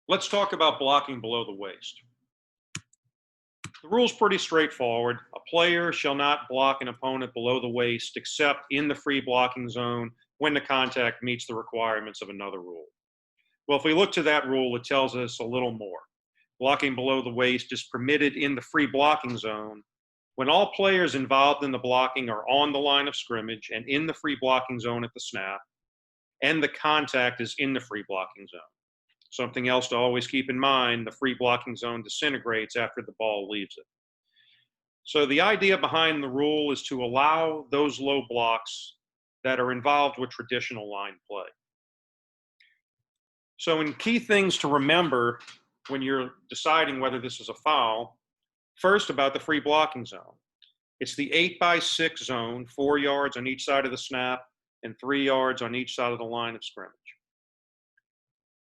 Let's talk about blocking below the waist. The rule's pretty straightforward. A player shall not block an opponent below the waist except in the free blocking zone when the contact meets the requirements of another rule. Well, if we look to that rule, it tells us a little more. Blocking below the waist is permitted in the free blocking zone when all players involved in the blocking are on the line of scrimmage and in the free blocking zone at the snap, and the contact is in the free blocking zone. Something else to always keep in mind, the free blocking zone disintegrates after the ball leaves it. So the idea behind the rule is to allow those low blocks that are involved with traditional line play. So in key things to remember when you're deciding whether this is a foul, first about the free blocking zone. It's the 8x6 zone, 4 yards on each side of the snap and 3 yards on each side of the line of scrimmage.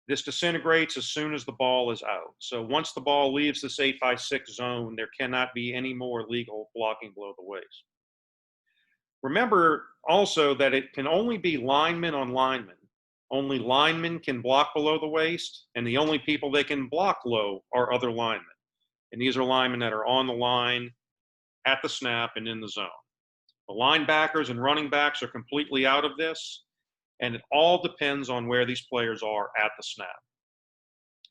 This disintegrates as soon as the ball is out. So once the ball leaves this 8x6 zone, there cannot be any more legal blocking below the waist. Remember also that it can only be lineman on lineman. Only linemen can block below the waist, and the only people they can block low are other linemen. And these are linemen that are on the line, at the snap, and in the zone. The linebackers and running backs are completely out of this, and it all depends on where these players are at the snap.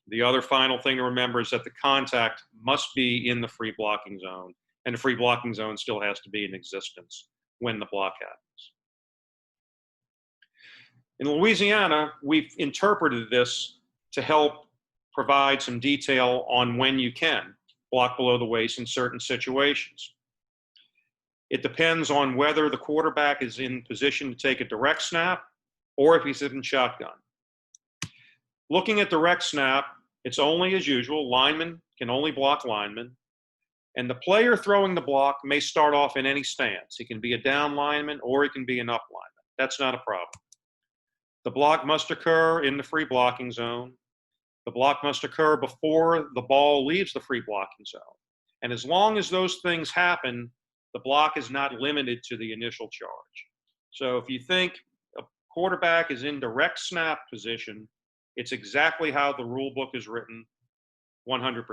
The other final thing to remember is that the contact must be in the free blocking zone, and the free blocking zone still has to be in existence when the block happens. In Louisiana, we've interpreted this to help provide some detail on when you can block below the waist in certain situations. It depends on whether the quarterback is in position to take a direct snap or if he's in shotgun. Looking at direct snap, it's only as usual. Linemen can only block linemen. And the player throwing the block may start off in any stance. He can be a down lineman or he can be an up lineman. That's not a problem. The block must occur in the free blocking zone. The block must occur before the ball leaves the free blocking zone. And as long as those things happen, the block is not limited to the initial charge. So if you think a quarterback is in direct snap position, it's exactly how the rule book is written, 100%.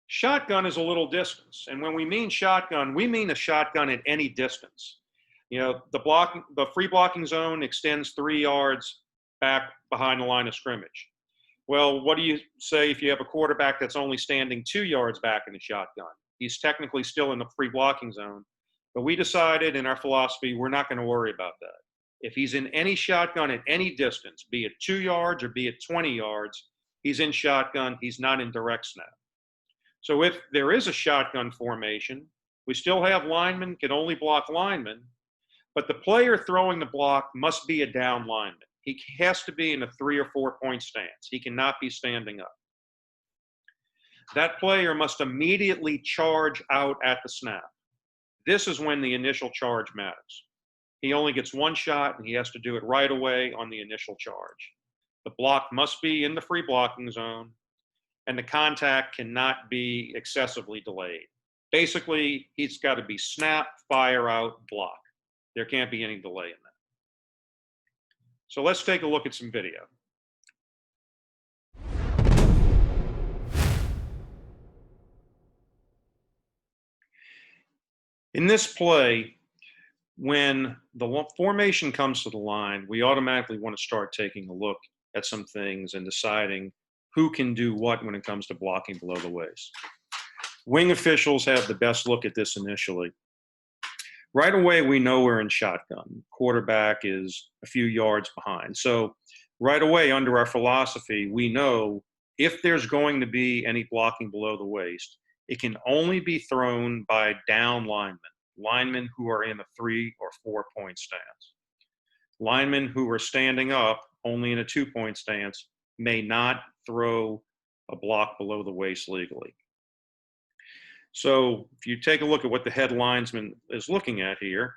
Shotgun is a little distance. And when we mean shotgun, we mean a shotgun at any distance. You know, the free blocking zone extends 3 yards back behind the line of scrimmage. Well, what do you say if you have a quarterback that's only standing 2 yards back in the shotgun? He's technically still in the free blocking zone, but we decided in our philosophy we're not going to worry about that. If he's in any shotgun at any distance, be it 2 yards or be it 20 yards, he's in shotgun, he's not in direct snap. So if there is a shotgun formation, we still have linemen can only block linemen, but the player throwing the block must be a down lineman. He has to be in a 3 or 4 point stance. He cannot be standing up. That player must immediately charge out at the snap. This is when the initial charge matters. He only gets one shot and he has to do it right away on the initial charge. The block must be in the free blocking zone and the contact cannot be excessively delayed. Basically, he's got to be snap, fire out, block. There can't be any delay in that. So let's take a look at some video. In this play, when the formation comes to the line, we automatically want to start taking a look at some things and deciding who can do what when it comes to blocking below the waist. Wing officials have the best look at this initially. Right away, we know we're in shotgun. Quarterback is a few yards behind. So right away, under our philosophy, we know if there's going to be any blocking below the waist, it can only be thrown by down linemen who are in a 3 or 4 point stance. Linemen who are standing up only in a 2 point stance may not throw a block below the waist legally. So if you take a look at what the head linesman is looking at here,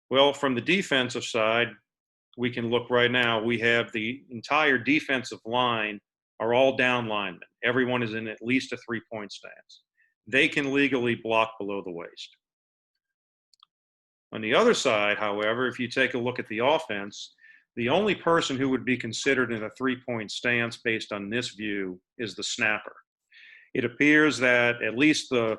well, from the defensive side, we can look right now, we have the entire defensive line are all down linemen. Everyone is in at least a 3 point stance. They can legally block below the waist. On the other side, however, if you take a look at the offense, The only person who would be considered in a three-point stance based on this view is the snapper. It appears that at least the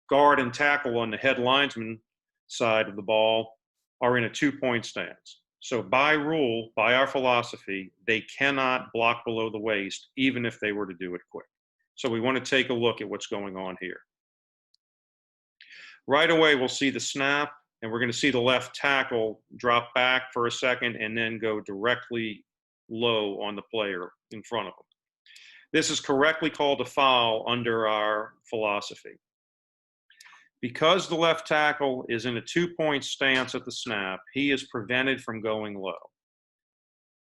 guard and tackle on the head linesman side of the ball are in a two-point stance. So by rule, by our philosophy, they cannot block below the waist, even if they were to do it quick. So we want to take a look at what's going on here. Right away, we'll see the snap, and we're going to see the left tackle drop back for a second and then go directly low on the player in front of him. This is correctly called a foul under our philosophy. Because the left tackle is in a two-point stance at the snap, he is prevented from going low.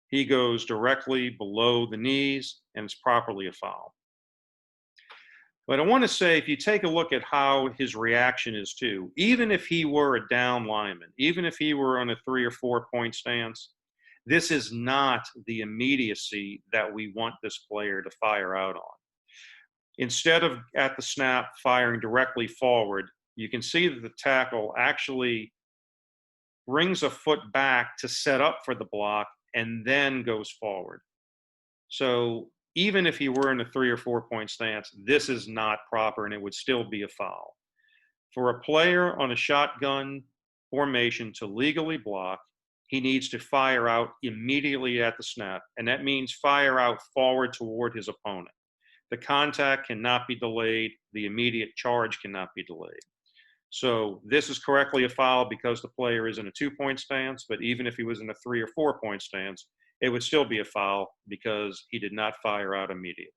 He goes directly below the knees, and it's properly a foul. But I want to say, if you take a look at how his reaction is too, even if he were a down lineman, even if he were on a 3 or 4 point stance, this is not the immediacy that we want this player to fire out on. Instead of at the snap firing directly forward, you can see that the tackle actually brings a foot back to set up for the block and then goes forward. So even if he were in a 3 or 4 point stance, this is not proper and it would still be a foul. For a player on a shotgun formation to legally block, he needs to fire out immediately at the snap, and that means fire out forward toward his opponent. The contact cannot be delayed. The immediate charge cannot be delayed. So this is correctly a foul because the player is in a 2 point stance, but even if he was in a 3 or 4 point stance, it would still be a foul because he did not fire out immediately.